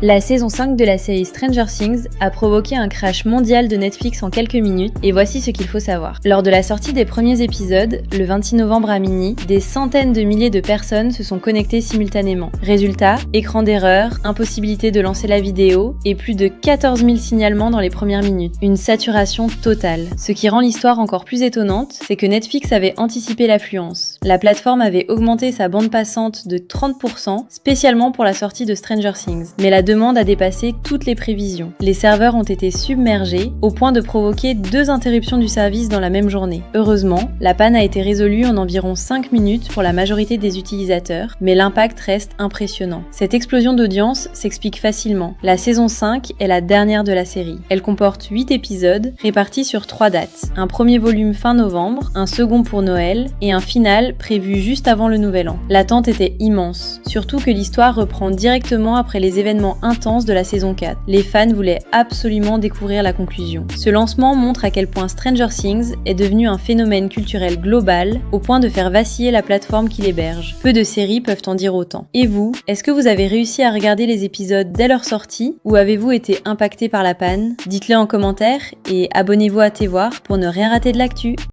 La saison 5 de la série Stranger Things a provoqué un crash mondial de Netflix en quelques minutes, et voici ce qu'il faut savoir. Lors de la sortie des premiers épisodes, le 26 novembre à minuit, des centaines de milliers de personnes se sont connectées simultanément. Résultat, écran d'erreur, impossibilité de lancer la vidéo, et plus de 14 000 signalements dans les premières minutes. Une saturation totale. Ce qui rend l'histoire encore plus étonnante, c'est que Netflix avait anticipé l'affluence. La plateforme avait augmenté sa bande passante de 30%, spécialement pour la sortie de Stranger Things. Mais la demande a dépassé toutes les prévisions. Les serveurs ont été submergés au point de provoquer 2 interruptions du service dans la même journée. Heureusement, la panne a été résolue en environ 5 minutes pour la majorité des utilisateurs, mais l'impact reste impressionnant. Cette explosion d'audience s'explique facilement. La saison 5 est la dernière de la série. Elle comporte 8 épisodes répartis sur 3 dates. Un premier volume fin novembre, un second pour Noël et un final prévu juste avant le Nouvel An. L'attente était immense, surtout que l'histoire reprend directement après les événements intense de la saison 4. Les fans voulaient absolument découvrir la conclusion. Ce lancement montre à quel point Stranger Things est devenu un phénomène culturel global au point de faire vaciller la plateforme qui l'héberge. Peu de séries peuvent en dire autant. Et vous, est-ce que vous avez réussi à regarder les épisodes dès leur sortie ou avez-vous été impacté par la panne? Dites-le en commentaire et abonnez-vous à Tévoir pour ne rien rater de l'actu.